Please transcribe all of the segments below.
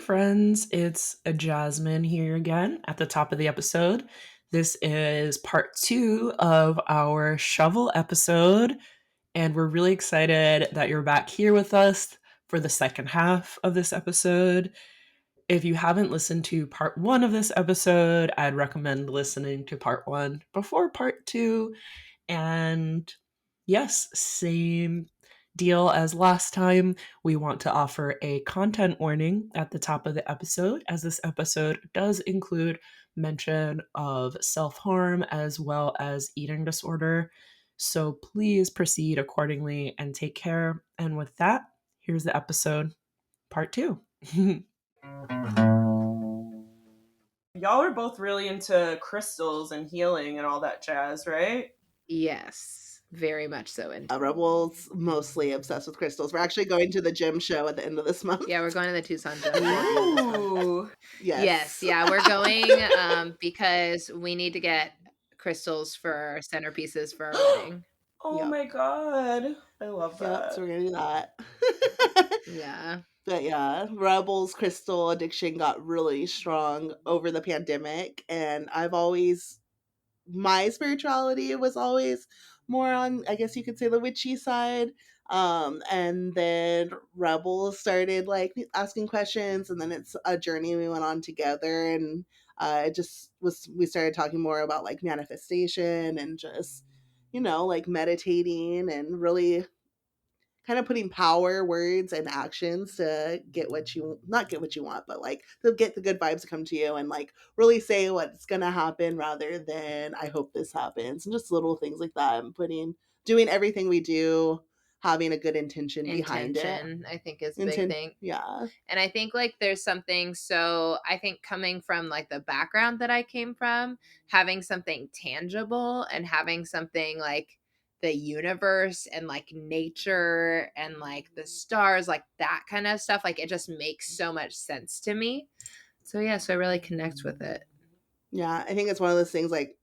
friends, it's Jasmine here again at the top of the episode. This is part 2 of our shovel episode, and we're really excited that you're back here with us for the second half of this episode. If you haven't listened to part 1 of this episode, I'd recommend listening to part 1 before part 2. And yes, same deal as last time. We want to offer a content warning at the top of the episode, as this episode does include mention of self harm as well as eating disorder. So please proceed accordingly and take care. And with that, here's the episode, part 2. Y'all are both really into crystals and healing and all that jazz, right? Yes, very much so. Rebel's mostly obsessed with crystals. We're actually going to the gym show at the end of this month. Yeah, we're going to the Tucson gym. Ooh. Yes. Yeah, we're going because we need to get crystals for our centerpieces for our wedding. Oh Yep. my god. I love that. Yep, so we're gonna do that. Yeah. But yeah, Rebel's crystal addiction got really strong over the pandemic, and my spirituality was always more on, I guess you could say, the witchy side. And then Rebel started like asking questions, and then it's a journey we went on together, and we started talking more about like manifestation and just, like meditating and really kind of putting power words and actions to not get what you want, but like to get the good vibes to come to you, and like really say what's gonna happen rather than I hope this happens, and just little things like that. And doing everything we do, having a good intention behind it. I think is a big thing. Yeah. And I think like there's something, so I think coming from like the background that I came from, having something tangible and having something like the universe and like nature and like the stars, like that kind of stuff, like it just makes so much sense to me. So yeah, so I really connect with it. Yeah, I think it's one of those things like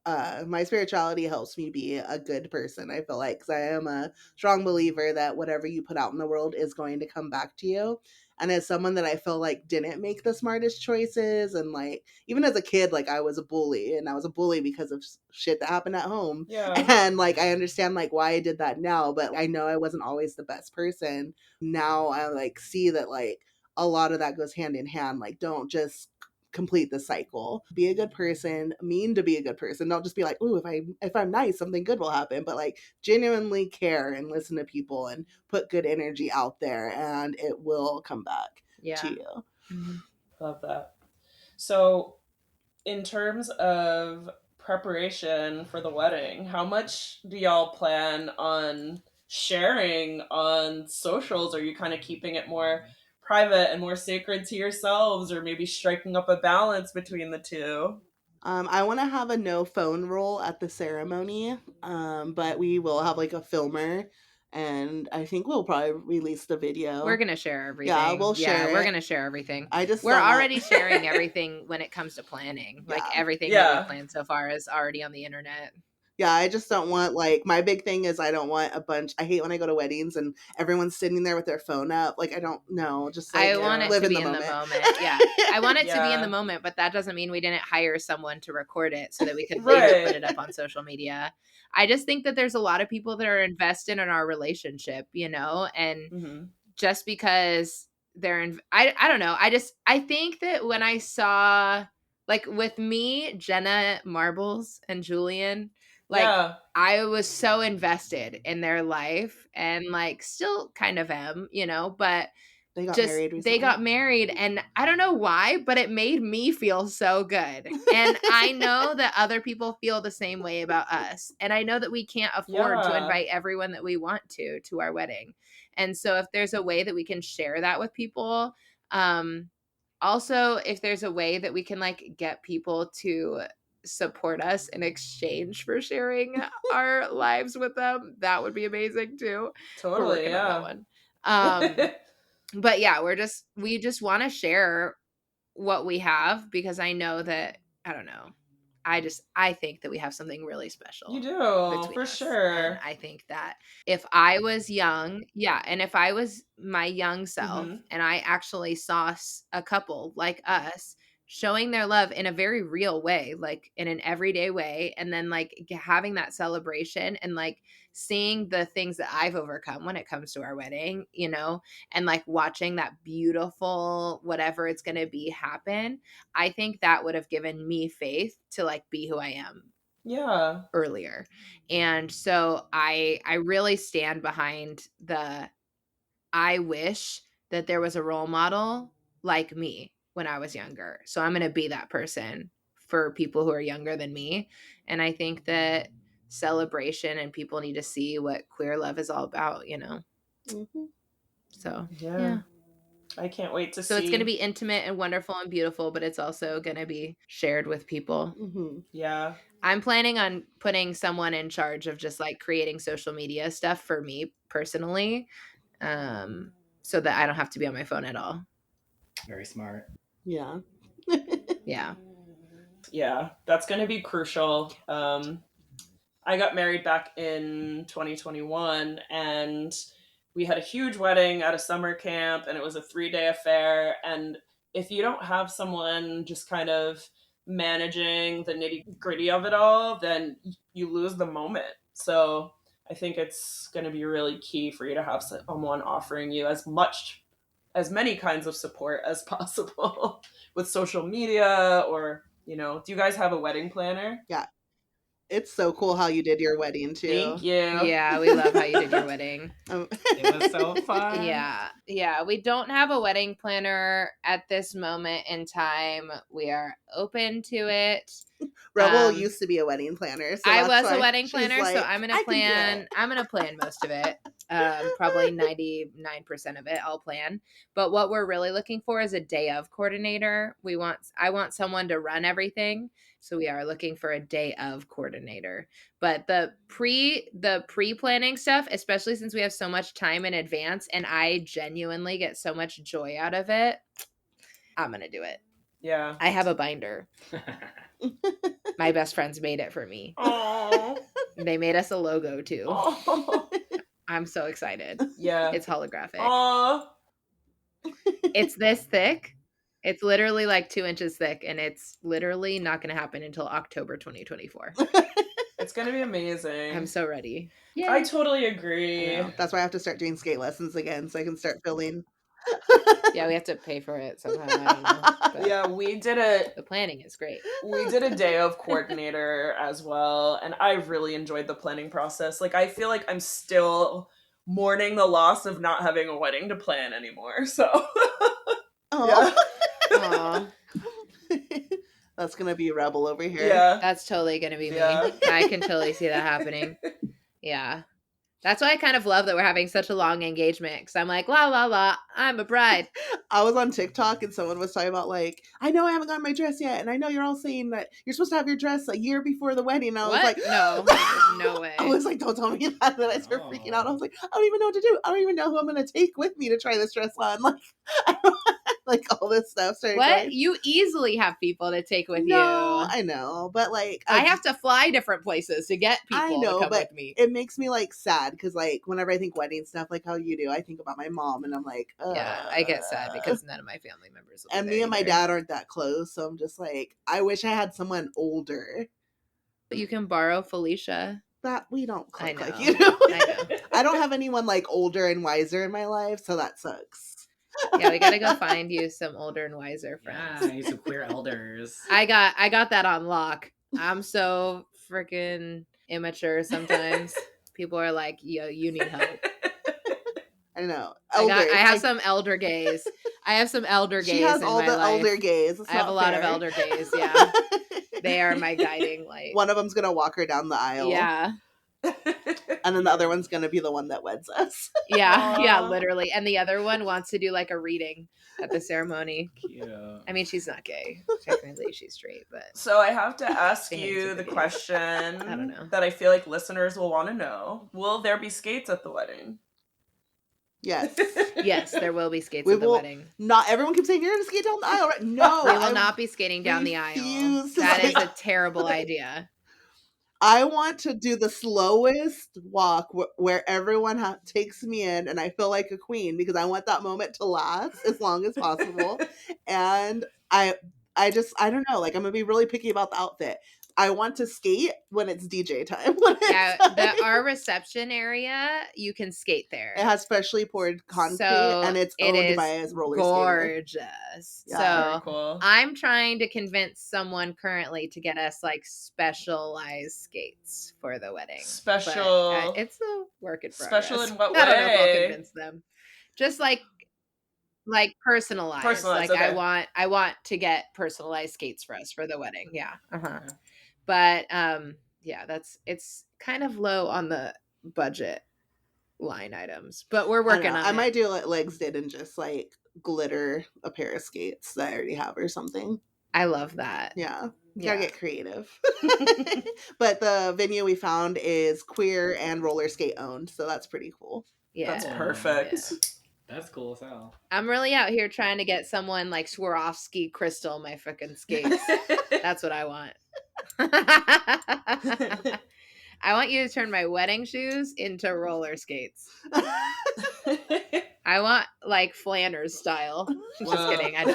my spirituality helps me be a good person, I feel like, because I am a strong believer that whatever you put out in the world is going to come back to you. And as someone that I feel like didn't make the smartest choices, and like even as a kid, like I was a bully, and I was a bully because of shit that happened at home. Yeah. And like I understand like why I did that now, but I know I wasn't always the best person. Now I like see that like a lot of that goes hand in hand. Like don't just complete the cycle. Be a good person, mean to be a good person. Don't just be like, ooh, if I'm nice, something good will happen. But like genuinely care and listen to people and put good energy out there, and it will come back to you. Mm-hmm. Love that. So in terms of preparation for the wedding, how much do y'all plan on sharing on socials? Are you kind of keeping it more private and more sacred to yourselves, or maybe striking up a balance between the two? I want to have a no phone rule at the ceremony, but we will have like a filmer, and I think we'll probably release the video. We're gonna share everything. Yeah, we'll share. We're gonna share everything. We're already sharing everything when it comes to planning. Like everything that we planned so far is already on the internet. Yeah, I just don't want, like, my big thing is I don't want I hate when I go to weddings and everyone's sitting there with their phone up. Like, I don't know. Just like, I want it live to in be the in moment. the moment. Yeah. I want it to be in the moment, but that doesn't mean we didn't hire someone to record it so that we could later put it up on social media. I just think that there's a lot of people that are invested in our relationship, and just because they're I don't know. I think that when I saw, like, with me, Jenna Marbles and Julian, like, I was so invested in their life, and like still kind of am, but they got married recently. They got married, and I don't know why, but it made me feel so good. And I know that other people feel the same way about us. And I know that we can't afford to invite everyone that we want to our wedding. And so if there's a way that we can share that with people, also if there's a way that we can like get people to support us in exchange for sharing our lives with them, that would be amazing too. Totally. We're working on that one. But yeah, we just want to share what we have, because I know that, I don't know, I think that we have something really special. You do, between for us. sure. And I think that if I was young, and if I was my young self and I actually saw a couple like us showing their love in a very real way, like in an everyday way, and then like having that celebration and like seeing the things that I've overcome when it comes to our wedding, you know, and like watching that beautiful whatever it's going to be happen, I think that would have given me faith to like be who I am earlier. And so I really stand behind I wish that there was a role model like me when I was younger. So I'm going to be that person for people who are younger than me. And I think that celebration and people need to see what queer love is all about, you know. So yeah. I can't wait to see. So it's going to be intimate and wonderful and beautiful, but it's also going to be shared with people. Yeah. I'm planning on putting someone in charge of just like creating social media stuff for me personally, so that I don't have to be on my phone at all. Very smart. Yeah. Yeah. Yeah, that's going to be crucial. I got married back in 2021 and we had a huge wedding at a summer camp and it was a 3-day affair. And if you don't have someone just kind of managing the nitty gritty of it all, then you lose the moment. So I think it's going to be really key for you to have someone offering you as many kinds of support as possible with social media or, you know, do you guys have a wedding planner? Yeah. It's so cool how you did your wedding too. Thank you. Yeah, we love how you did your wedding. It was so fun. Yeah. We don't have a wedding planner at this moment in time. We are open to it. Rebel used to be a wedding planner. So I was a wedding planner, so I'm gonna plan. I'm gonna plan most of it. Probably 99% of it I'll plan. But what we're really looking for is a day of coordinator. I want someone to run everything. So we are looking for a day of coordinator. But the pre-planning stuff, especially since we have so much time in advance and I genuinely get so much joy out of it, I'm going to do it. Yeah. I have a binder. My best friends made it for me. Aww. They made us a logo too. Aww. I'm so excited. Yeah. It's holographic. Aww. It's this thick. It's literally like 2 inches thick, and it's literally not going to happen until October 2024. It's going to be amazing. I'm so ready. Yeah. I totally agree. That's why I have to start doing skate lessons again so I can start filling. Yeah, we have to pay for it somehow. I don't know. But yeah, we did it. The planning is great. We did a day of coordinator as well, and I really enjoyed the planning process. Like, I feel like I'm still mourning the loss of not having a wedding to plan anymore. So, yeah. Aww. That's gonna be Rebel over here. Yeah, that's totally gonna be me. I can totally see that happening. Yeah. That's why I kind of love that we're having such a long engagement, because I'm like, la, la, la, I'm a bride. I was on TikTok and someone was talking about like, I know I haven't got my dress yet, and I know you're all saying that you're supposed to have your dress a year before the wedding. And I was like, no way. I was like, don't tell me that. And I started freaking out. I was like, I don't even know what to do. I don't even know who I'm going to take with me to try this dress on. Like, like all this stuff. What? You easily have people to take with you. I know, but like I have to fly different places to get people to come with me. It makes me like sad because like whenever I think wedding stuff, like how you do, I think about my mom and I'm like, yeah, I get sad because none of my family members will be and me and my dad aren't that close, so I'm just like, I wish I had someone older. But you can borrow Felicia. That we don't click like you do. I know. I don't have anyone like older and wiser in my life, so that sucks. Yeah, we gotta go find you some older and wiser friends. Yeah, some queer elders. I got that on lock. I'm so freaking immature sometimes. People are like, yo, you need help. I know. I have some elder gays. I have some elder gays. She has in all my the life. elder gays. I have a lot of elder gays, yeah. They are my guiding light. One of them's gonna walk her down the aisle. Yeah. And then the other one's gonna be the one that weds us. Yeah, yeah, literally. And the other one wants to do like a reading at the ceremony. Cute. I mean, she's not gay. Technically, she's straight, but. So I have to ask you the question I don't know. that I feel like listeners will want to know. Will there be skates at the wedding? Yes. Yes, there will be skates We at the will wedding. not. Everyone keeps saying you're gonna skate down the aisle, right? No, We will not be skating down the aisle. refuse to That is skate. a terrible idea. I want to do the slowest walk where everyone takes me in and I feel like a queen because I want that moment to last as long as possible. And I don't know, like I'm gonna be really picky about the outfit. I want to skate when it's DJ time. Our reception area, you can skate there. It has specially poured concrete, So and it's it owned is by a roller gorgeous. Yeah. So Very cool. I'm trying to convince someone currently to get us like specialized skates for the wedding. Special. But, it's a work in progress. Special in what way? I don't know if I'll convince them. Just like personalized. Personalized, like okay. I want to get personalized skates for us for the wedding. Yeah. Uh-huh. But yeah, it's kind of low on the budget line items, but we're working on it. I might do what Legs did and just like glitter a pair of skates that I already have or something. I love that. Yeah. Gotta get creative. But the venue we found is queer and roller skate owned, so that's pretty cool. Yeah. That's perfect. Yeah. That's cool as hell. I'm really out here trying to get someone like Swarovski crystal my freaking skates. That's what I want. I want you to turn my wedding shoes into roller skates. I want like Flanders style. Just kidding. I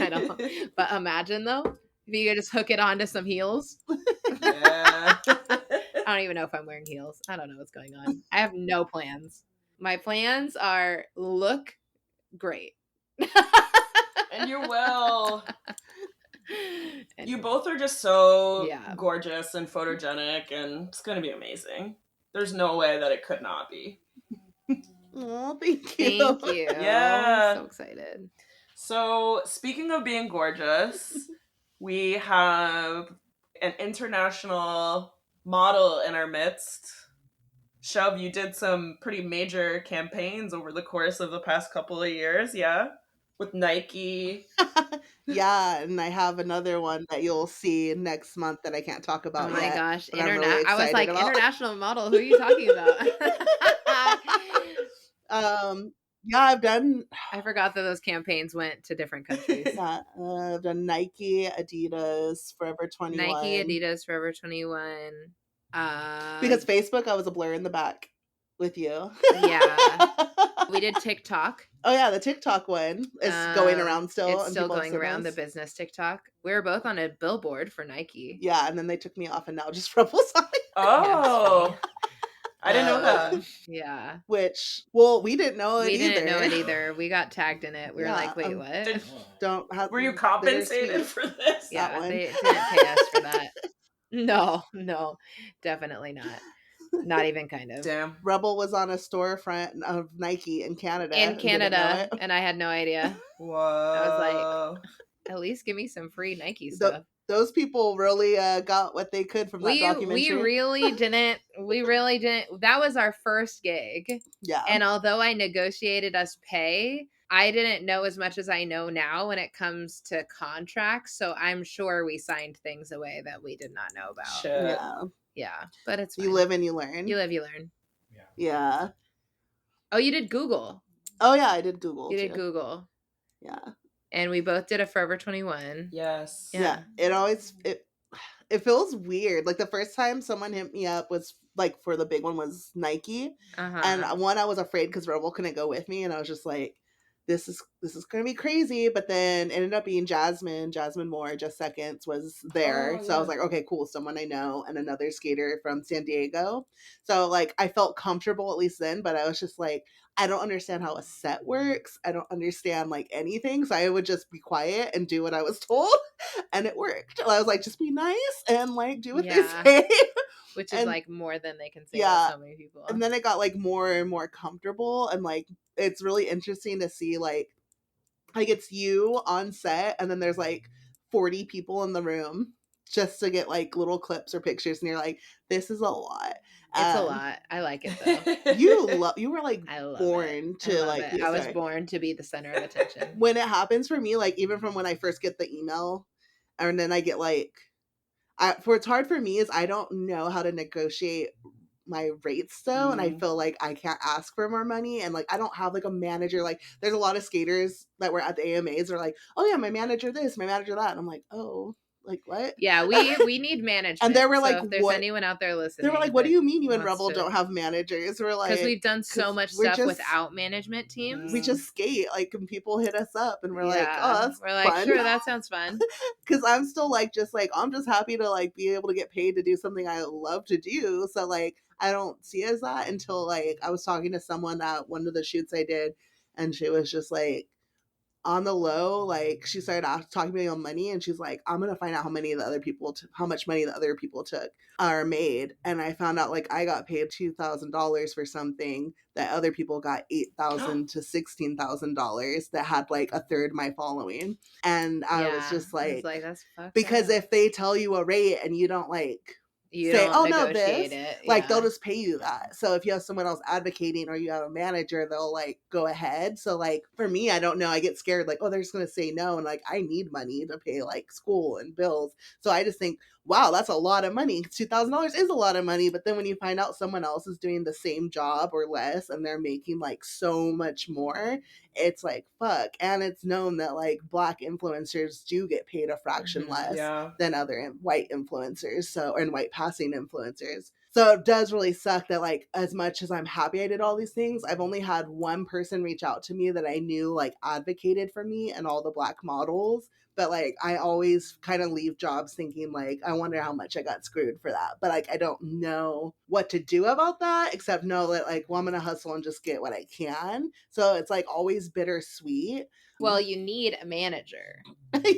don't. But imagine though, if you could just hook it onto some heels. Yeah. I don't even know if I'm wearing heels. I don't know what's going on. I have no plans. My plans are look great. And you will. You both are just so gorgeous and photogenic, and it's going to be amazing. There's no way that it could not be. Oh, thank you. Thank you. Yeah. I'm so excited. So, speaking of being gorgeous, we have an international model in our midst. Shove, you did some pretty major campaigns over the course of the past couple of years, yeah? With Nike. Yeah, and I have another one that you'll see next month that I can't talk about yet. Oh my gosh, really I was like, about. International model, who are you talking about? Yeah, I've done. I forgot that those campaigns went to different countries. Yeah, I've done Nike, Adidas, Forever 21. Nike, Adidas, Forever 21. Because Facebook, I was a blur in the back with you. Yeah. We did TikTok. Oh yeah, the TikTok one is going around still. It's still going around, the business TikTok. We were both on a billboard for Nike. Yeah, and then they took me off, and now just Rebels on it. Oh. I didn't know that. Yeah. Which, well, we didn't know it either. We didn't know it either. We got tagged in it. We were like, wait, what? Were you compensated for this? Yeah, they didn't pay us for that. No, definitely not. Not even kind of. Damn. Rebel was on a storefront of Nike in Canada. And I had no idea. Whoa. I was like, at least give me some free Nike stuff. Those people really got what they could from that documentary. We really didn't. That was our first gig. Yeah. And although I negotiated us pay, I didn't know as much as I know now when it comes to contracts. So I'm sure we signed things away that we did not know about. Shit. Yeah. But it's fine. You live and you learn. You live, you learn. Yeah. Oh, you did Google. Oh, yeah, I did Google. You did Google. Yeah. And we both did a Forever 21. Yes. Yeah. It feels weird. Like the first time someone hit me up was like for the big one was Nike. And one, I was afraid because Rebel couldn't go with me. And I was just like, this is going to be crazy. But then it ended up being Jasmine Moore, Just Seconds was there. So I was like, okay, cool. Someone I know and another skater from San Diego. So like, I felt comfortable at least then, but I was just like, I don't understand how a set works. I don't understand like anything. So I would just be quiet and do what I was told. And it worked. I was like, just be nice and like do what they say. Which is like more than they can say to so many people. And then it got like more and more comfortable. And like, it's really interesting to see like it's you on set and then there's like 40 people in the room just to get like little clips or pictures. And you're like, this is a lot. It's a lot. I like it though. You were like born to like. I was born to be the center of attention. When it happens for me, like even from when I first get the email, and then I get like, it's hard for me is I don't know how to negotiate my rates though, and I feel like I can't ask for more money, and like I don't have like a manager. Like there's a lot of skaters that were at the AMAs are like, oh yeah, my manager this, my manager that, and I'm like, oh, like what? Yeah, we need management. And they were so like, if there's what? anyone out there listening, They were like, what do you mean you and wants Rebel to- don't have managers? We're like, because we've done so much we're stuff just- without management teams. we just skate, like, and people hit us up, and we're like, Yeah. oh, that's we're like, fun. sure, that sounds fun. Because I'm still like, just like, I'm just happy to like be able to get paid to do something I love to do. So like, I don't see it as that until like I was talking to someone at one of the shoots I did, and she was just like, on the low, like she started talking to me on money, and she's like, I'm gonna find out how much money the other people took or made. And I found out like I got paid $2,000 for something that other people got $8,000 to $16,000 that had like a third my following. And I was just like that's fucked because up. if they tell you a rate and you don't like You say, don't oh no, negotiate this, it. like yeah. they'll just pay you that. So if you have someone else advocating or you have a manager, they'll like go ahead. So like for me, I don't know, I get scared like, oh, they're just gonna say no, and like I need money to pay like school and bills. So I just think, wow, that's a lot of money. $2,000 is a lot of money, but then when you find out someone else is doing the same job or less and they're making like so much more, it's like fuck. And it's known that like Black influencers do get paid a fraction less than other white influencers, so, and white passing influencers. So it does really suck that like as much as I'm happy I did all these things, I've only had one person reach out to me that I knew like advocated for me and all the Black models. But like I always kind of leave jobs thinking like I wonder how much I got screwed for that. But like I don't know what to do about that except know that like, well, I'm gonna hustle and just get what I can. So it's like always bittersweet. Well, you need a manager.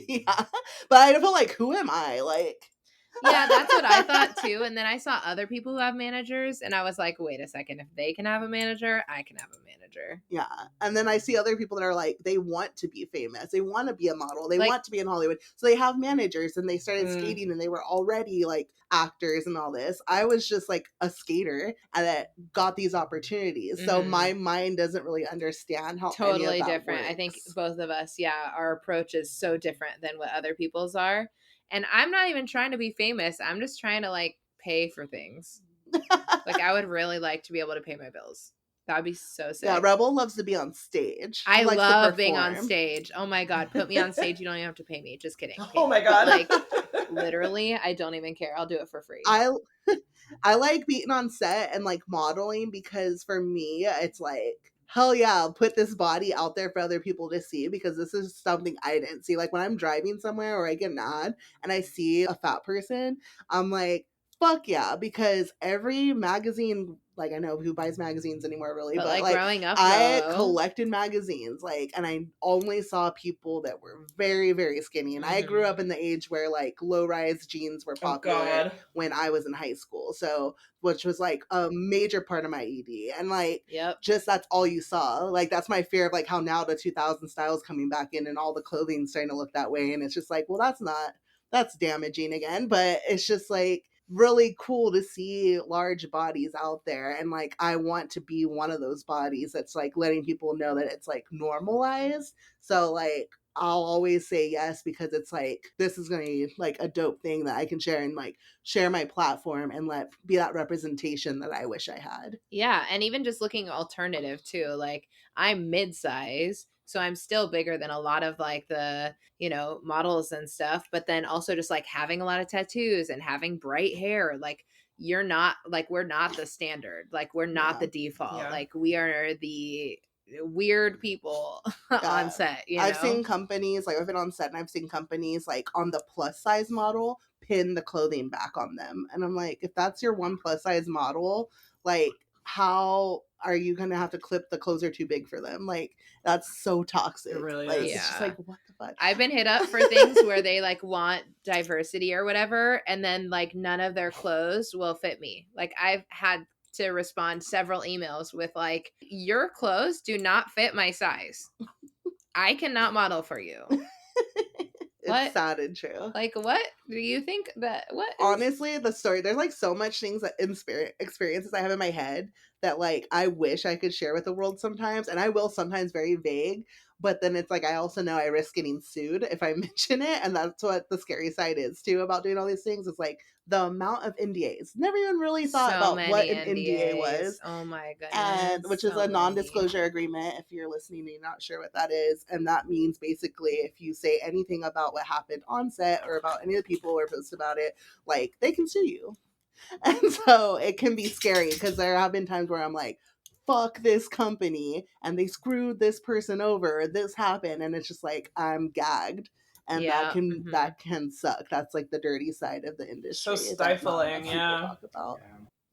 Yeah. But I feel like, who am I? Like, yeah, that's what I thought too. And then I saw other people who have managers, and I was like, wait a second, if they can have a manager, I can have a manager. Yeah. And then I see other people that are like, they want to be famous. They want to be a model. They Like- want to be in Hollywood. So they have managers, and they started skating, and they were already like actors and all this. I was just like a skater and that got these opportunities. So my mind doesn't really understand how Totally any of that different. I works. think both of us, our approach is so different than what other people's are. And I'm not even trying to be famous. I'm just trying to like pay for things. Like I would really like to be able to pay my bills. That would be so sick. Yeah, Rebel loves to be on stage. She I likes to love being on perform. stage. Oh my God, put me on stage. You don't even have to pay me. Just kidding. Oh my God. Like literally, I don't even care. I'll do it for free. I like being on set and like modeling because for me, it's like, hell yeah, I'll put this body out there for other people to see because this is something I didn't see. Like when I'm driving somewhere or I get an ad and I see a fat person, I'm like, fuck yeah, because every magazine, like I know who buys magazines anymore really, but like growing up, I collected magazines, like, and I only saw people that were very, very skinny. And I grew up in the age where like low-rise jeans were popular when I was in high school. So, which was like a major part of my ED. And like, just that's all you saw. Like, that's my fear of like how now the 2000 styles coming back in and all the clothing starting to look that way. And it's just like, well, that's damaging again. But it's just like, really cool to see large bodies out there, and like I want to be one of those bodies that's like letting people know that it's like normalized. So like I'll always say yes because it's like this is gonna be like a dope thing that I can share and like share my platform and let be that representation that I wish I had. Yeah, and even just looking alternative too. Like I'm mid-size, so I'm still bigger than a lot of like the, models and stuff, but then also just like having a lot of tattoos and having bright hair, like we're not the standard. Like we're not the default. Yeah. Like we are the weird people on set, I've seen companies, like I've been on set and I've seen companies like on the plus size model pin the clothing back on them. And I'm like, if that's your one plus size model, like how are you gonna have to clip the clothes are too big for them? Like that's so toxic. It really like, is. It's just like, what the fuck? I've been hit up for things where they like want diversity or whatever, and then like none of their clothes will fit me. Like I've had to respond several emails with like, your clothes do not fit my size. I cannot model for you. It's sad and true. Like what? Do you think that honestly, the story, there's like so much things that experiences I have in my head that like I wish I could share with the world sometimes, and I will sometimes very vague, but then it's like I also know I risk getting sued if I mention it, and that's what the scary side is too about doing all these things. It's like the amount of NDAs. Never even really thought so about what many an NDA NDAs? was. Oh my And goodness. which is So a many. non-disclosure agreement if you're listening and you're not sure what that is. And that means basically if you say anything about what happened on set or about any of the people or post about it, like they can sue you. And so it can be scary because there have been times where I'm like, fuck this company and they screwed this person over, this happened, and it's just like I'm gagged. And Yeah. that can suck. That's like the dirty side of the industry. So stifling, that not enough yeah. people talk about.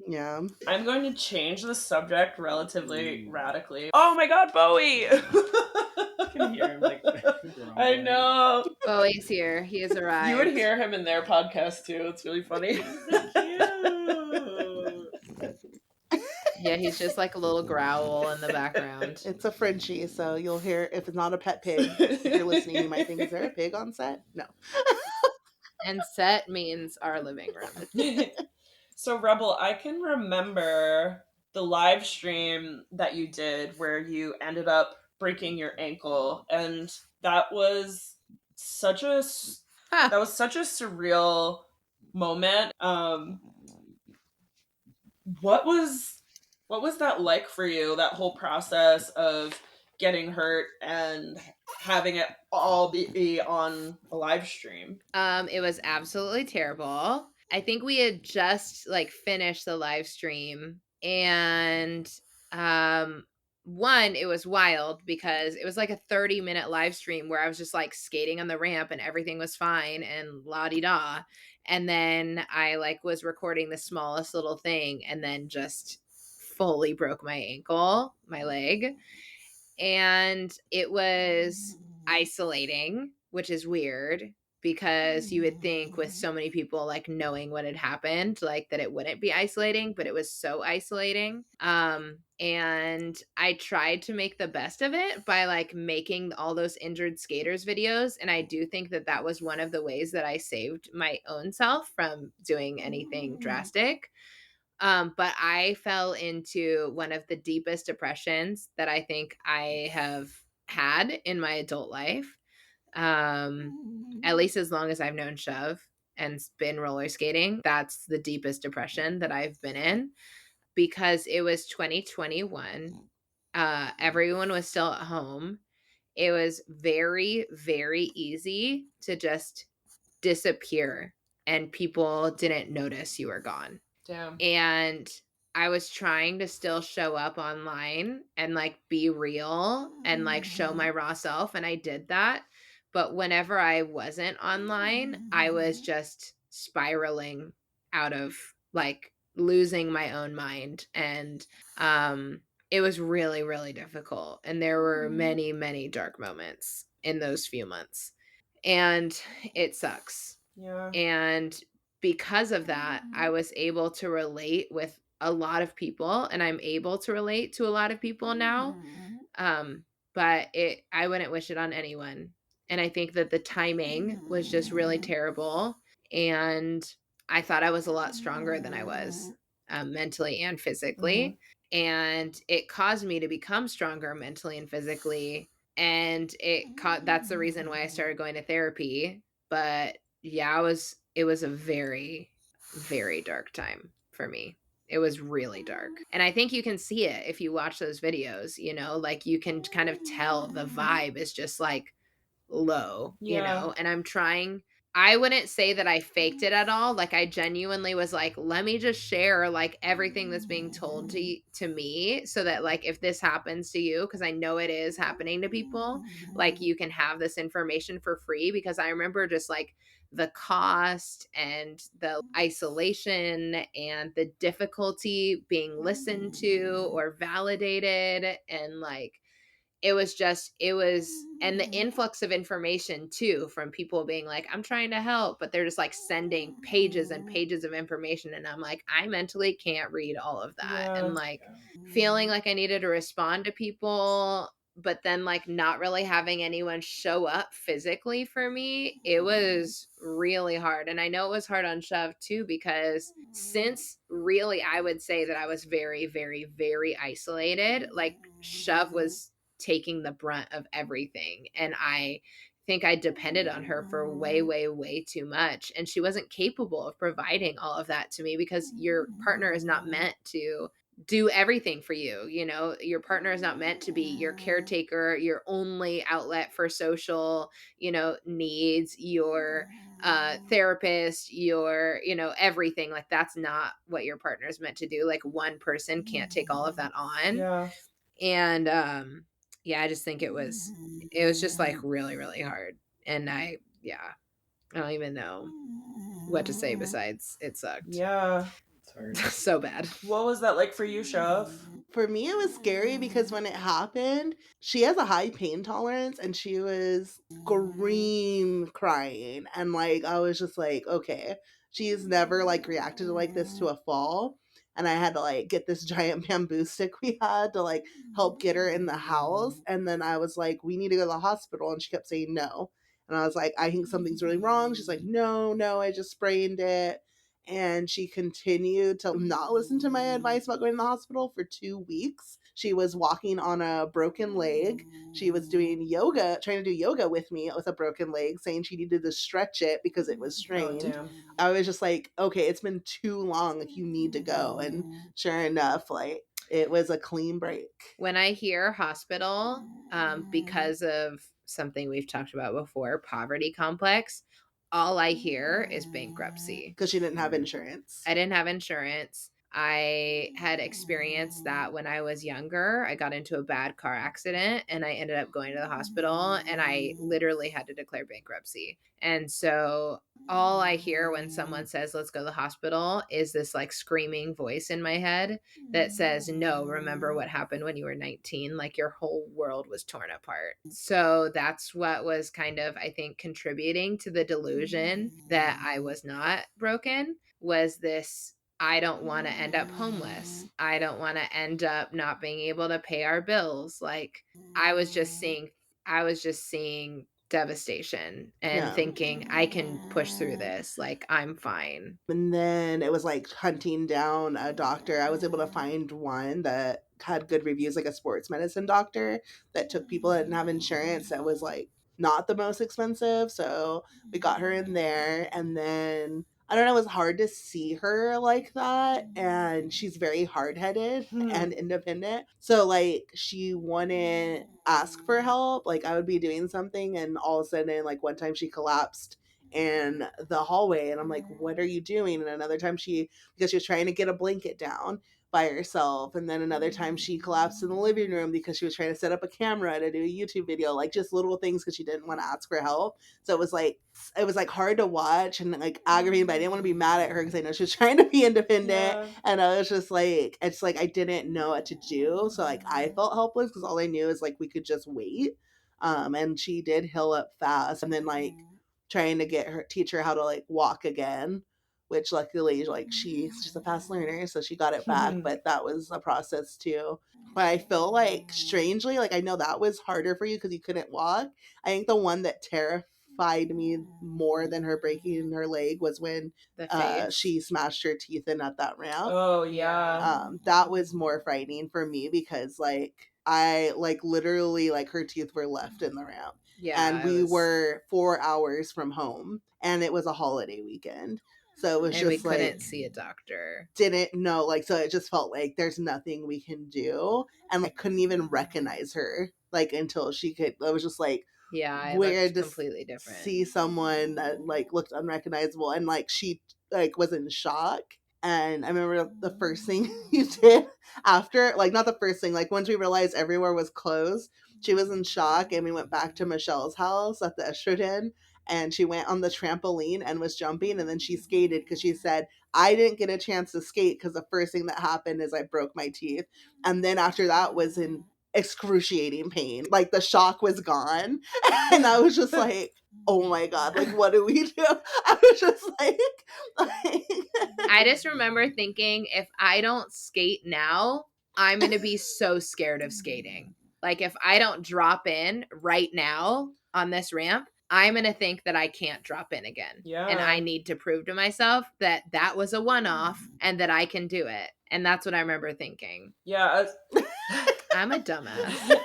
Yeah. I'm going to change the subject relatively radically. Oh my god, Bowie! I can hear him like I know. Bowie's here. He has arrived. You would hear him in their podcast too. It's really funny. Yeah, he's just like a little growl in the background. It's a Frenchie, so you'll hear if it's not a pet pig. If you're listening, you might think, is there a pig on set? No. And set means our living room. So, Rebel, I can remember the live stream that you did where you ended up breaking your ankle, and that was such a surreal moment. What was that like for you? That whole process of getting hurt and having it all be on a live stream. It was absolutely terrible. I think we had just like finished the live stream, and one, it was wild because it was like a 30-minute live stream where I was just like skating on the ramp and everything was fine and la-di-da. And then I like was recording the smallest little thing and then just fully broke my ankle, my leg. And it was isolating, which is weird because you would think with so many people like knowing what had happened, like that it wouldn't be isolating, but it was so isolating. And I tried to make the best of it by like making all those injured skaters videos. And I do think that that was one of the ways that I saved my own self from doing anything drastic. But I fell into one of the deepest depressions that I think I have had in my adult life. At least as long as I've known Shove and been roller skating, that's the deepest depression that I've been in because it was 2021. Everyone was still at home. It was very, very easy to just disappear and people didn't notice you were gone. Damn. And I was trying to still show up online and like be real and like show my raw self. And I did that. But whenever I wasn't online, I was just spiraling out of like losing my own mind. And it was really, really difficult. And there were many, many dark moments in those few months. And it sucks. Yeah. And because of that, I was able to relate with a lot of people, and I'm able to relate to a lot of people now. But I wouldn't wish it on anyone. And I think that the timing was just really terrible. And I thought I was a lot stronger than I was mentally and physically. And it caused me to become stronger mentally and physically. And that's the reason why I started going to therapy. But yeah, it was a very, very dark time for me. It was really dark. And I think you can see it if you watch those videos, you know, like you can kind of tell the vibe is just like low, you know, and I wouldn't say that I faked it at all. Like I genuinely was like, let me just share like everything that's being told to me so that like if this happens to you, because I know it is happening to people, like you can have this information for free. Because I remember just like the cost and the isolation and the difficulty being listened to or validated, and like it was and the influx of information too from people being like, I'm trying to help, but they're just like sending pages and pages of information, and I'm like, I mentally can't read all of that. And like feeling like I needed to respond to people, but then like not really having anyone show up physically for me, it was really hard. And I know it was hard on Shove too, because since really I would say that I was very, very, very isolated, like Shove was taking the brunt of everything. And I think I depended on her for way, way, way too much. And she wasn't capable of providing all of that to me, because your partner is not meant to do everything for you. You know, your partner is not meant to be your caretaker, your only outlet for social, you know, needs, your therapist, your, you know, everything. Like that's not what your partner is meant to do. Like one person can't take all of that on. Yeah. And yeah, I just think it was just like really, really hard. And I don't even know what to say besides it sucked. Yeah. It's hard. So bad. What was that like for you, Shove? For me, it was scary because when it happened, she has a high pain tolerance and she was scream crying. And like, I was just like, okay, she's never like reacted like this to a fall. And I had to like get this giant bamboo stick we had to like help get her in the house. And then I was like, we need to go to the hospital. And she kept saying no. And I was like, I think something's really wrong. She's like, no, I just sprained it. And she continued to not listen to my advice about going to the hospital for 2 weeks. She was walking on a broken leg. She was doing yoga, trying to do yoga with me with a broken leg, saying she needed to stretch it because it was strained. Oh, damn. I was just like, okay, it's been too long. Like, you need to go. And sure enough, like, it was a clean break. When I hear hospital, because of something we've talked about before, poverty complex, all I hear is bankruptcy. Because she didn't have insurance. I didn't have insurance. I had experienced that when I was younger. I got into a bad car accident and I ended up going to the hospital, and I literally had to declare bankruptcy. And so all I hear when someone says, let's go to the hospital, is this like screaming voice in my head that says, no, remember what happened when you were 19? Like your whole world was torn apart. So that's what was kind of, I think, contributing to the delusion that I was not broken, was this, I don't want to end up homeless. I don't want to end up not being able to pay our bills. Like I was just seeing devastation and thinking I can push through this. Like I'm fine. And then it was like hunting down a doctor. I was able to find one that had good reviews, like a sports medicine doctor that took people that didn't have insurance, that was like not the most expensive. So we got her in there. And then I don't know, it was hard to see her like that. And she's very hard headed and independent. So like she wouldn't ask for help. Like I would be doing something and all of a sudden, like one time she collapsed in the hallway and I'm like, what are you doing? And another time because she was trying to get a blanket down by herself. And then another time she collapsed in the living room because she was trying to set up a camera to do a YouTube video, like just little things because she didn't want to ask for help. So it was like hard to watch and like aggravating, but I didn't want to be mad at her because I know she was trying to be independent. Yeah. And I was just like, it's like I didn't know what to do. So like I felt helpless because all I knew is like we could just wait. And she did heal up fast. And then like trying to teach her how to like walk again, which luckily like she's a fast learner, so she got it back. But that was a process too. But I feel like strangely, like I know that was harder for you because you couldn't walk. I think the one that terrified me more than her breaking her leg was when she smashed her teeth in at that ramp. Oh yeah. That was more frightening for me because like I like literally like her teeth were left in the ramp. Yeah. And we were 4 hours from home and it was a holiday weekend. So it was and just we like couldn't see a doctor. Didn't know, like, so it just felt like there's nothing we can do. And like couldn't even recognize her like until she could. It was just like, yeah, weird to completely different. See someone that like looked unrecognizable, and like she like was in shock. And I remember the first thing you did after, like not the first thing, like once we realized everywhere was closed, she was in shock and we went back to Michelle's house at the Estrogen and she went on the trampoline and was jumping and then she skated because she said, I didn't get a chance to skate because the first thing that happened is I broke my teeth. And then after that was in excruciating pain. Like the shock was gone. And I was just like, oh my God, like what do we do? I was just like I just remember thinking, if I don't skate now, I'm going to be so scared of skating. Like if I don't drop in right now on this ramp, I'm going to think that I can't drop in again. Yeah. And I need to prove to myself that that was a one-off and that I can do it. And that's what I remember thinking. Yeah. I'm a dumbass.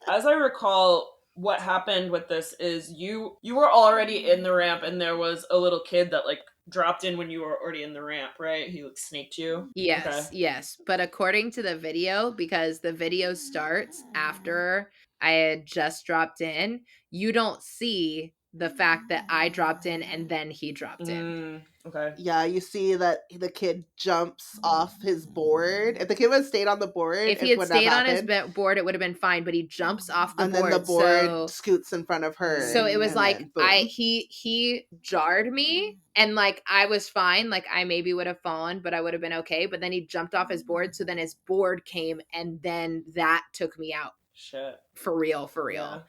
As I recall, what happened with this is you were already in the ramp and there was a little kid that like dropped in when you were already in the ramp, right? He like snaked you. Yes, Okay. yes. But according to the video, because the video starts after I had just dropped in, you don't see the fact that I dropped in and then he dropped in. Okay. Yeah, you see that the kid jumps off his board. If the kid would have stayed on the board, If he had wouldn't have stayed on his happened. board, it would have been fine, but he jumps off the And board. then the board scoots in front of her. So it was and like then boom. he jarred me and like I was fine. Like I maybe would have fallen, but I would have been okay. But then he jumped off his board. So then his board came and then that took me out. Shit. For real. Yeah.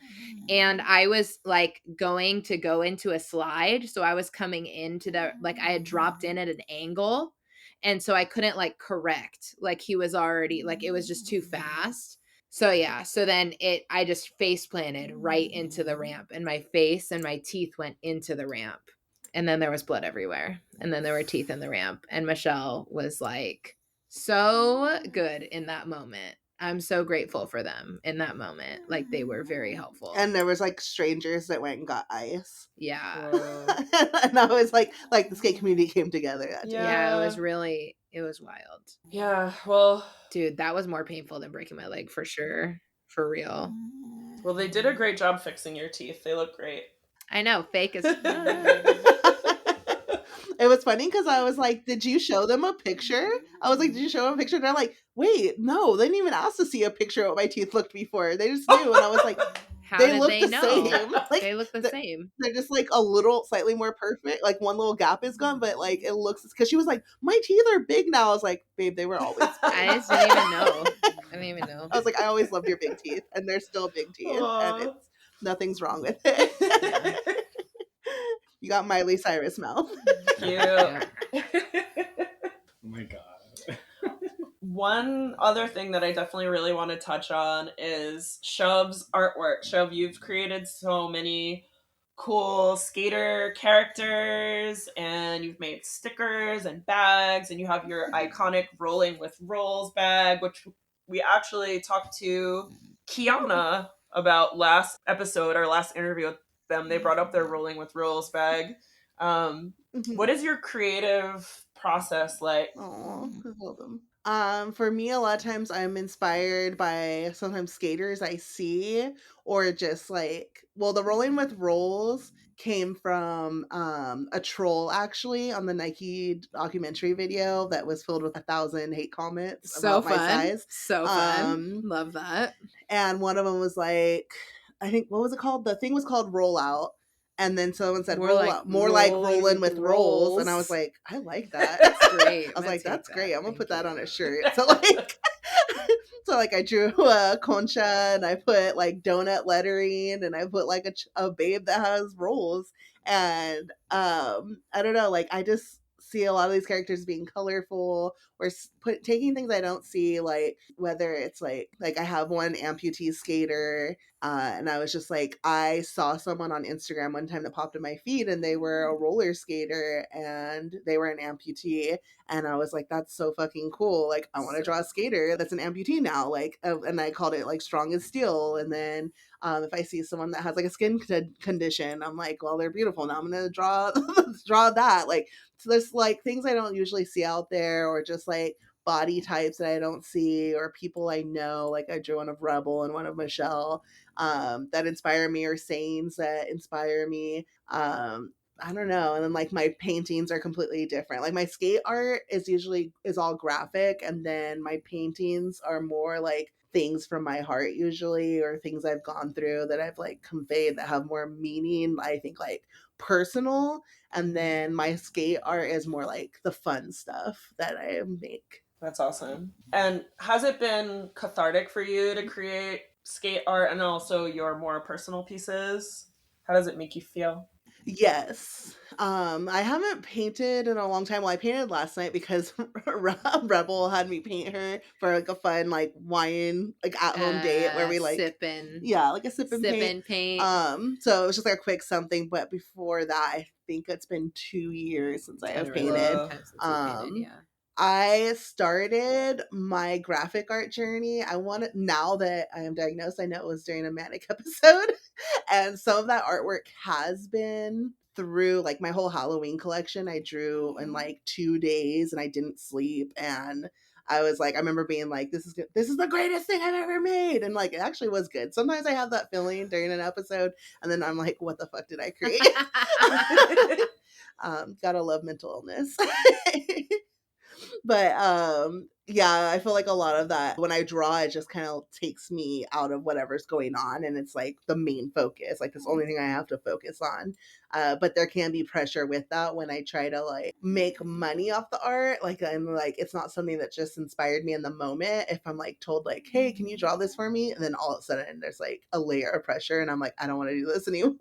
And I was like going to go into a slide. So I was coming into the, like I had dropped in at an angle. And so I couldn't like correct. Like he was already, like it was just too fast. So yeah, so then I just face planted right into the ramp and my face and my teeth went into the ramp. And then there was blood everywhere. And then there were teeth in the ramp. And Michelle was like so good in that moment. I'm so grateful for them in that moment. Like they were very helpful. And there was like strangers that went and got ice. Yeah. And I was like the skate community came together that day. Yeah, it was wild. Yeah, well, dude, that was more painful than breaking my leg for sure. For real. Well, they did a great job fixing your teeth. They look great. I know, fake as It was funny because I was like, did you show them a picture? I was like, did you show them a picture? And they're like, wait, no, they didn't even ask to see a picture of what my teeth looked before. They just knew. And I was like, how they did look they the know? same. Like, they look the same. They're just like a little slightly more perfect. Like one little gap is gone, but like it looks, because she was like, my teeth are big now. I was like, babe, they were always big. I just didn't even know. I didn't even know. I was like, I always loved your big teeth, and they're still big teeth. And nothing's wrong with it. You got Miley Cyrus mouth. Cute. Oh my god. One other thing that I definitely really want to touch on is Shov's artwork. Shove, you've created so many cool skater characters, and you've made stickers and bags, and you have your iconic Rolling with Rolls bag, which we actually talked to Kiana about last episode, our last interview with them. They brought up their Rolling with Rolls bag. What is your creative process like? Oh, I love them. For me, a lot of times I'm inspired by sometimes skaters I see, or just like, well, the Rolling with Rolls came from a troll actually on the Nike documentary video that was filled with 1,000 hate comments about my size. So fun. Love that. And one of them was like, I think, what was it called? The thing was called Rollout. And then someone said, more like rolling with rolls. And I was like, I like that. That's great. I was like, that's great. I'm going to put that on a shirt. So like I drew a concha and I put like donut lettering and I put like a babe that has rolls. And I don't know, like I just see a lot of these characters being colorful or taking things I don't see, like whether it's like I have one amputee skater, and I was just like, I saw someone on Instagram one time that popped in my feed and they were a roller skater and they were an amputee, and I was like, that's so fucking cool. Like I want to draw a skater that's an amputee now, like and I called it like Strong as Steel. And then if I see someone that has like a skin condition, I'm like, well, they're beautiful. Now I'm gonna draw that. Like, so there's like things I don't usually see out there, or just like body types that I don't see, or people I know. Like I drew one of Rebel and one of Michelle that inspire me, or sayings that inspire me. I don't know. And then like my paintings are completely different. Like my skate art is all graphic, and then my paintings are more like things from my heart usually, or things I've gone through that I've like conveyed that have more meaning, I think, like personal. And then my skate art is more like the fun stuff that I make. That's awesome. And has it been cathartic for you to create skate art and also your more personal pieces? How does it make you feel? Yes. I haven't painted in a long time. Well, I painted last night because Rebel had me paint her for like a fun like wine like at home date where we like sipping like a sip and paint. paint. So it was just like a quick something. But before that, I think it's been 2 years since I have Really painted. long time since you painted, yeah. I started my graphic art journey. I want to, now that I am diagnosed, I know it was during a manic episode. And some of that artwork has been through like my whole Halloween collection. I drew in like 2 days and I didn't sleep. And I was like, I remember being like, this is good. This is the greatest thing I've ever made. And like, it actually was good. Sometimes I have that feeling during an episode. And then I'm like, what the fuck did I create? Gotta love mental illness. But yeah, I feel like a lot of that when I draw, it just kind of takes me out of whatever's going on, and it's like the main focus, like this only thing I have to focus on. But there can be pressure with that when I try to like make money off the art. Like I'm like, it's not something that just inspired me in the moment. If I'm like told like, hey, can you draw this for me? And then all of a sudden there's like a layer of pressure and I'm like, I don't want to do this anymore.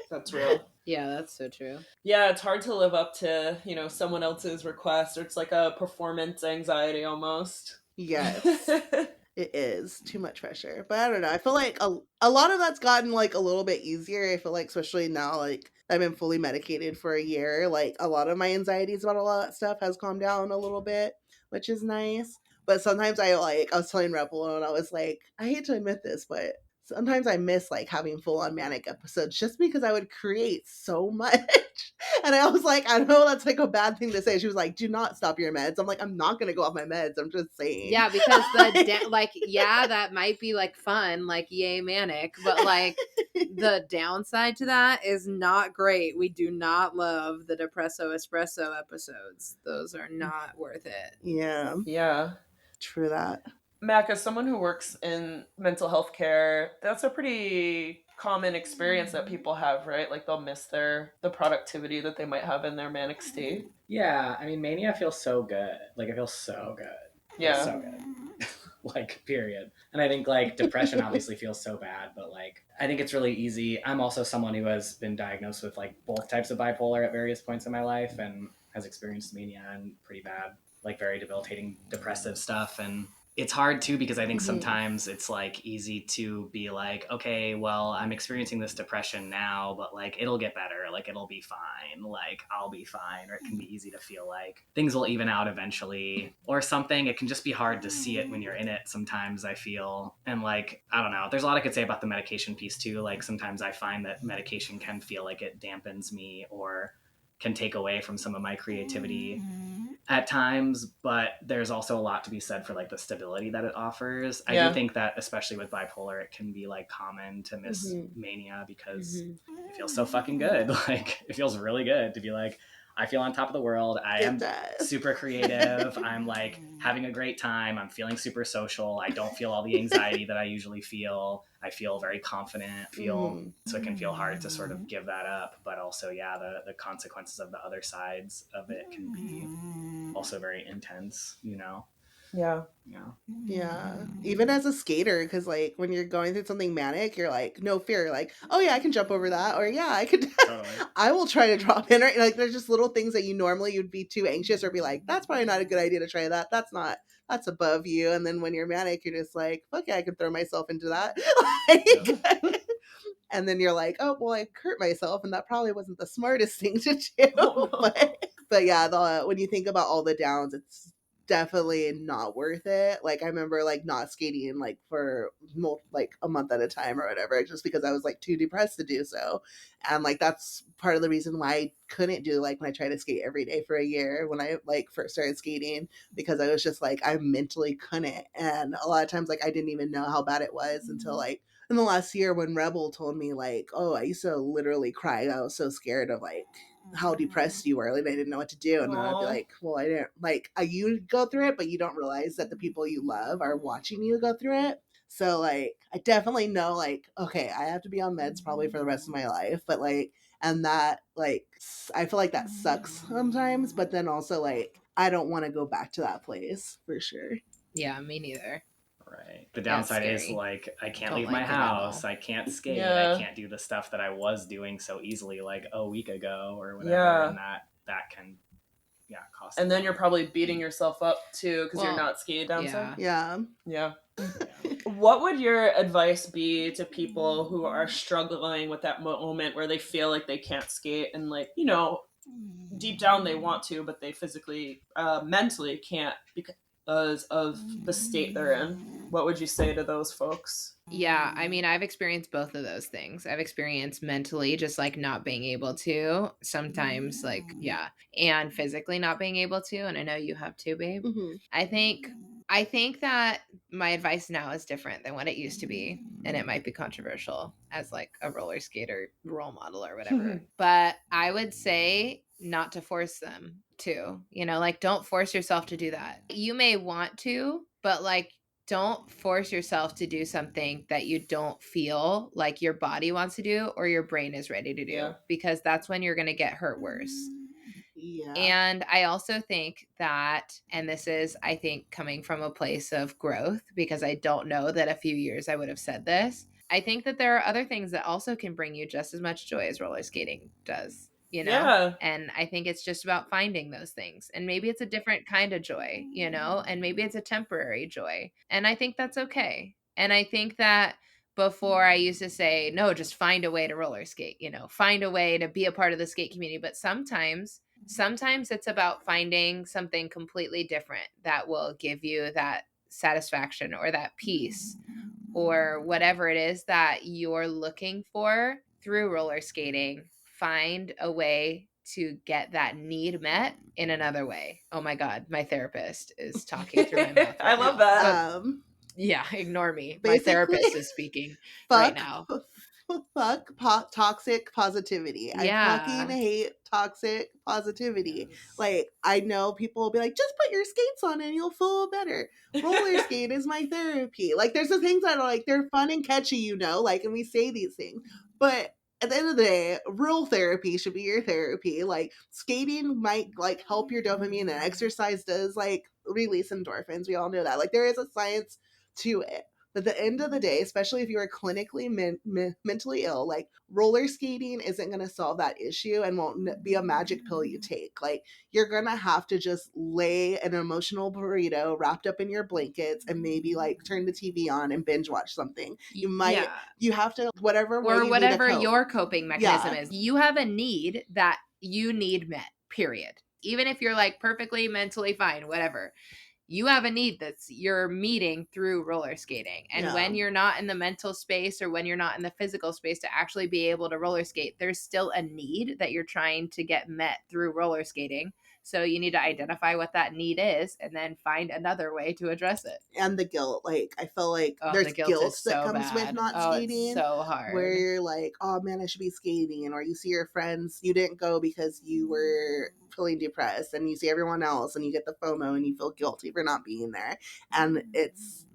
That's real. Yeah, that's so true. Yeah, it's hard to live up to, someone else's request, or it's like a performance anxiety almost. Yes. It is too much pressure. But I don't know. I feel like a lot of that's gotten like a little bit easier. I feel like especially now like I've been fully medicated for a year, like a lot of my anxieties about a lot of that stuff has calmed down a little bit, which is nice. But sometimes I was telling Rebel and I was like, I hate to admit this, but sometimes I miss like having full on manic episodes just because I would create so much. And I was like, I know that's like a bad thing to say. She was like, do not stop your meds. I'm like, I'm not going to go off my meds. I'm just saying. Yeah, because that might be like fun, like yay manic, but like the downside to that is not great. We do not love the Depresso Espresso episodes. Those are not worth it. Yeah. Yeah. True that. Mac, as someone who works in mental health care, that's a pretty common experience that people have, right? Like they'll miss the productivity that they might have in their manic state. Yeah, I mean, mania feels so good. Like, it feels so good. Yeah. So good. Like, period. And I think, like, depression obviously feels so bad, but, like, I think it's really easy. I'm also someone who has been diagnosed with, like, both types of bipolar at various points in my life and has experienced mania and pretty bad, like, very debilitating depressive stuff. And it's hard too because I think sometimes it's like easy to be like, okay, well, I'm experiencing this depression now, but like it'll get better, like it'll be fine, like I'll be fine. Or it can be easy to feel like things will even out eventually or something. It can just be hard to see it when you're in it sometimes, I feel. And like, I don't know, there's a lot I could say about the medication piece too. Like sometimes I find that medication can feel like it dampens me or can take away from some of my creativity at times, but there's also a lot to be said for like the stability that it offers. I do think that especially with bipolar, it can be like common to miss mania because it feels so fucking good. Like it feels really good to be like, I feel on top of the world. I am super creative. I'm like having a great time. I'm feeling super social. I don't feel all the anxiety that I usually feel. I feel very confident. So it can feel hard to sort of give that up. But also, yeah, the consequences of the other sides of it can be also very intense, Yeah. Even as a skater, because like when you're going through something manic, you're like no fear. You're like, oh yeah, I can jump over that, or yeah, I could. Totally. I will try to drop in. Or, like there's just little things that you normally you'd be too anxious or be like, that's probably not a good idea to try that. That's above you. And then when you're manic, you're just like, fuck yeah, I can throw myself into that. And then you're like, oh well, I hurt myself, and that probably wasn't the smartest thing to do. Oh, no. But yeah, when you think about all the downs, it's definitely not worth it. Like I remember like not skating like for like a month at a time or whatever, just because I was like too depressed to do so. And like that's part of the reason why I couldn't do like when I tried to skate every day for a year when I like first started skating, because I was just like I mentally couldn't. And a lot of times like I didn't even know how bad it was until like in the last year when Rebel told me like, oh, I used to literally cry. I was so scared of like how depressed you were, and I didn't know what to do. And then I'd be like, well, I didn't like you go through it, but you don't realize that the people you love are watching you go through it. So like I definitely know like, okay, I have to be on meds probably for the rest of my life, but like, and that like I feel like that sucks sometimes, but then also like I don't want to go back to that place for sure. Yeah, me neither. Right. The downside is scary. like I can't Don't leave like my it at all. house. I can't skate. Yeah. I can't do the stuff that I was doing so easily like a week ago or whatever. Yeah. And that can cost. And then you're probably beating yourself up too because you're not skating down Yeah. Yeah. Yeah. What would your advice be to people who are struggling with that moment where they feel like they can't skate and like, you know, deep down they want to, but they physically, mentally can't because of the state they're in? What would you say to those folks? Yeah, I mean, I've experienced both of those things. I've experienced mentally just like not being able to, sometimes like, and physically not being able to. And I know you have too, babe. Mm-hmm. I think that my advice now is different than what it used to be. And it might be controversial as like a roller skater role model or whatever. But I would say not to force them to, you know, like don't force yourself to do that. You may want to, but like don't force yourself to do something that you don't feel like your body wants to do or your brain is ready to do, because that's when you're going to get hurt worse. Yeah. And I also think that, and this is, I think, coming from a place of growth, because I don't know that a few years I would have said this. I think that there are other things that also can bring you just as much joy as roller skating does, you know? Yeah. And I think it's just about finding those things. And maybe it's a different kind of joy, you know? And maybe it's a temporary joy. And I think that's okay. And I think that before I used to say, no, just find a way to roller skate, you know, find a way to be a part of the skate community. But sometimes it's about finding something completely different that will give you that satisfaction or that peace or whatever it is that you're looking for through roller skating. Find a way to get that need met in another way. Oh my God, my therapist is talking through my mouth. I love that. Yeah, ignore me. My therapist is speaking right now. Fuck toxic positivity. Yeah. I fucking hate toxic positivity. Like, I know people will be like, just put your skates on and you'll feel better. Roller skate is my therapy. Like, there's the things that are like, they're fun and catchy, you know, like, and we say these things. But at the end of the day, real therapy should be your therapy. Like, skating might like help your dopamine, and exercise does like release endorphins. We all know that. Like, there is a science to it. But at the end of the day, especially if you are clinically mentally ill, like roller skating isn't going to solve that issue and won't be a magic pill you take. Like, you're going to have to just lay an emotional burrito wrapped up in your blankets and maybe like turn the TV on and binge watch something. You might, you have to, whatever your coping mechanism is. You have a need that you need met, period. Even if you're like perfectly mentally fine, whatever. You have a need that's you're meeting through roller skating. And when you're not in the mental space or when you're not in the physical space to actually be able to roller skate, there's still a need that you're trying to get met through roller skating. So you need to identify what that need is and then find another way to address it. And the guilt. Like, I feel like there's guilt that comes with not skating. It's so hard. Where you're like, oh man, I should be skating. Or you see your friends, you didn't go because you were feeling depressed, and you see everyone else and you get the FOMO and you feel guilty for not being there. And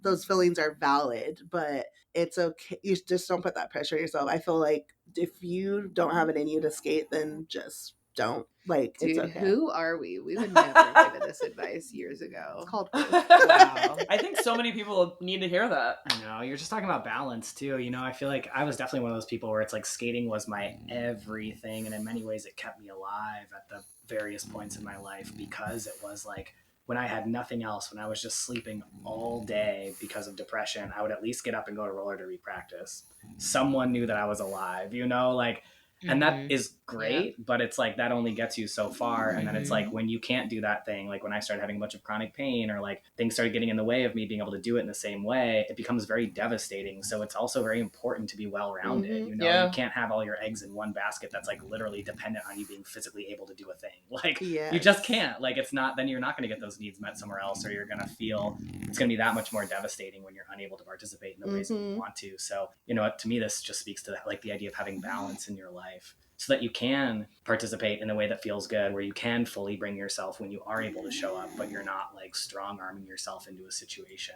those feelings are valid, but it's okay. You just don't put that pressure on yourself. I feel like if you don't have it in you to skate, then just don't. Like, dude, it's okay. Who are we? We would never have given this advice years ago. It's called wow. I think so many people need to hear that. I know. You're just talking about balance too. You know, I feel like I was definitely one of those people where it's like skating was my everything, and in many ways it kept me alive at the various points in my life, because it was like when I had nothing else, when I was just sleeping all day because of depression, I would at least get up and go to roller derby practice. Someone knew that I was alive, you know, like. And that is great, but it's like that only gets you so far. And then it's like when you can't do that thing, like when I started having a bunch of chronic pain or like things started getting in the way of me being able to do it in the same way, it becomes very devastating. So it's also very important to be well-rounded. You know, you can't have all your eggs in one basket that's like literally dependent on you being physically able to do a thing. Like you just can't. Like it's not, then you're not going to get those needs met somewhere else, or you're going to feel it's going to be that much more devastating when you're unable to participate in the ways that you want to. So, you know, to me, this just speaks to like the idea of having balance in your life, so that you can participate in a way that feels good, where you can fully bring yourself when you are able to show up, but you're not like strong arming yourself into a situation,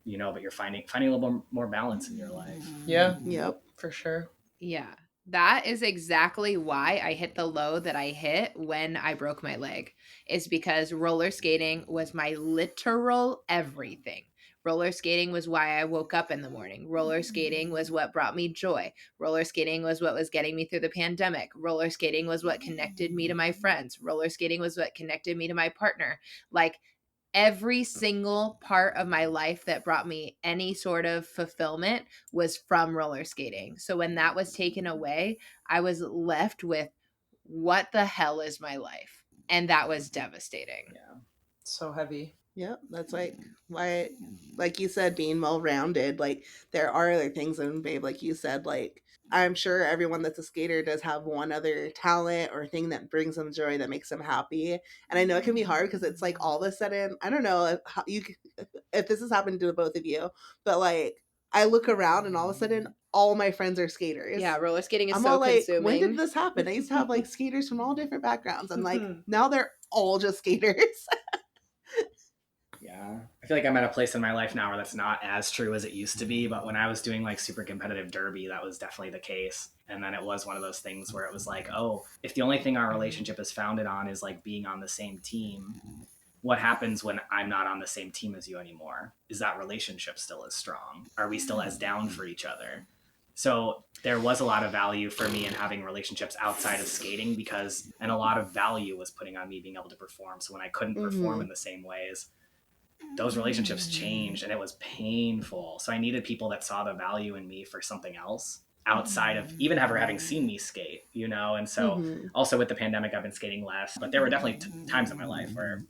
you know, but you're finding a little more balance in your life. Yeah. Yep. For sure. Yeah. That is exactly why I hit the low that I hit when I broke my leg, is because roller skating was my literal everything. Roller skating was why I woke up in the morning. Roller skating was what brought me joy. Roller skating was what was getting me through the pandemic. Roller skating was what connected me to my friends. Roller skating was what connected me to my partner. Like, every single part of my life that brought me any sort of fulfillment was from roller skating. So when that was taken away, I was left with, what the hell is my life? And that was devastating. Yeah. So heavy. Yep, that's why, like you said, being well-rounded. Like, there are other things, and babe, like you said, like, I'm sure everyone that's a skater does have one other talent or thing that brings them joy, that makes them happy. And I know it can be hard because it's like all of a sudden, I don't know if this has happened to the both of you, but like, I look around and all of a sudden all my friends are skaters. Yeah, roller skating is I'm so all like, consuming. when did this happen? I used to have like skaters from all different backgrounds, and like now they're all just skaters. Yeah. I feel like I'm at a place in my life now where that's not as true as it used to be. But when I was doing like super competitive derby, that was definitely the case. And then it was one of those things where it was like, oh, if the only thing our relationship is founded on is like being on the same team, what happens when I'm not on the same team as you anymore? Is that relationship still as strong? Are we still as down for each other? So there was a lot of value for me in having relationships outside of skating, and a lot of value was putting on me being able to perform. So when I couldn't perform in the same ways, those relationships changed and it was painful. So I needed people that saw the value in me for something else outside of even ever having seen me skate, And so also with the pandemic, I've been skating less, but there were definitely times in my life where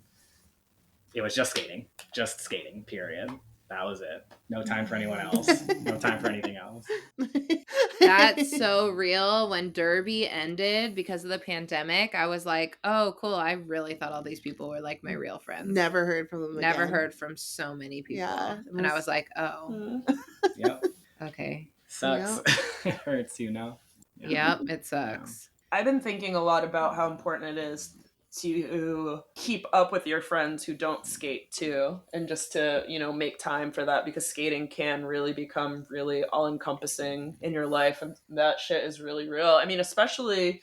it was just skating, period. That was it. No time for anyone else. No time for anything else. That's so real. When derby ended because of the pandemic, I was like, oh, cool. I really thought all these people were like my real friends. Never heard from them again. Never heard from so many people. Yeah, and I was like, oh. Yep. Okay. Sucks. It hurts, Yep, it sucks. I've been thinking a lot about how important it is to keep up with your friends who don't skate too, and just to make time for that, because skating can really become really all-encompassing in your life, and that shit is really real. I mean, especially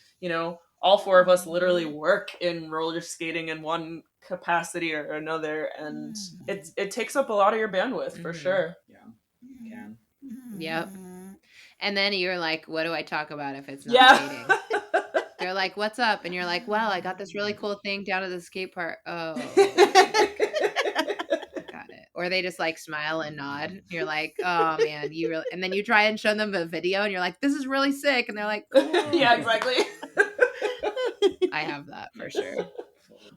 all four of us literally work in roller skating in one capacity or another, and it takes up a lot of your bandwidth for sure. Yeah, it can. Yep. And then you're like, what do I talk about if it's not skating? They're like, what's up? And you're like, well, I got this really cool thing down at the skate park. Oh, got it. Or they just like smile and nod. You're like, oh man, you really. And then you try and show them a video and you're like, this is really sick. And they're like, cool. Yeah, exactly. I have that for sure.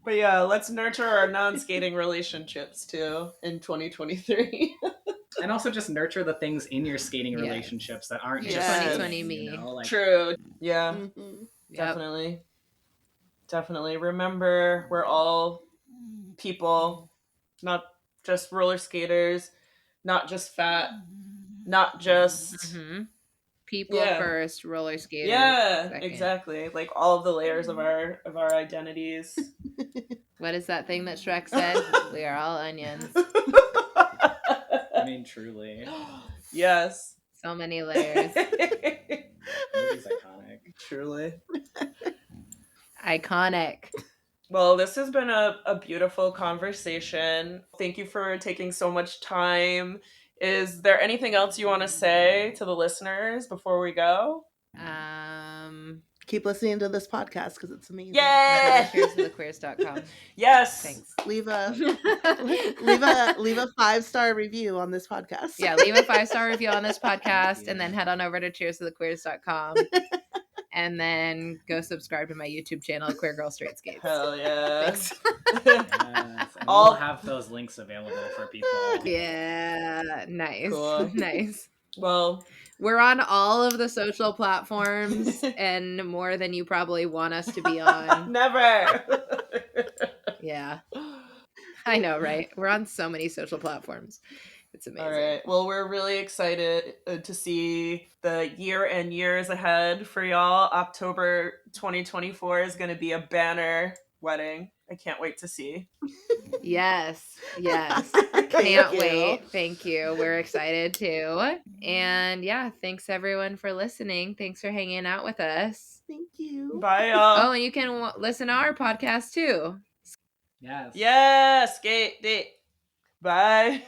But yeah, let's nurture our non-skating relationships too in 2023. And also just nurture the things in your skating relationships that aren't just 2020 me. True. Yeah. Yep. Definitely. Remember, we're all people, not just roller skaters, not just fat, not just people first, roller skaters. Yeah, second. Exactly. Like all of the layers of our identities. What is that thing that Shrek said? We are all onions. I mean, truly. Yes. So many layers. Movie's iconic. Truly. Iconic. Well, this has been a beautiful conversation. Thank you for taking so much time. Is there anything else you want to say to the listeners before we go? Keep listening to this podcast because it's amazing. Yeah. QueerGirlStraightSkates.com. Yes. Thanks. Leave a 5-star review on this podcast. Yeah, leave a 5-star review on this podcast, and then head on over to cheerstothequeers.com. And then go subscribe to my YouTube channel, QueerGirlStraightSkates. Hell yeah. Thanks. Yes. I'll have those links available for people. Yeah. Nice. Cool. Nice. Well, we're on all of the social platforms and more than you probably want us to be on. Never. Yeah. I know, right? We're on so many social platforms. It's amazing. All right. Well, we're really excited to see the year and years ahead for y'all. October 2024 is going to be a banner wedding. I can't wait to see. Yes. Can't wait. Thank you. We're excited too. And yeah, thanks everyone for listening. Thanks for hanging out with us. Thank you. Bye, y'all. Oh, and you can listen to our podcast too. Yes. Yes. Skate. Bye.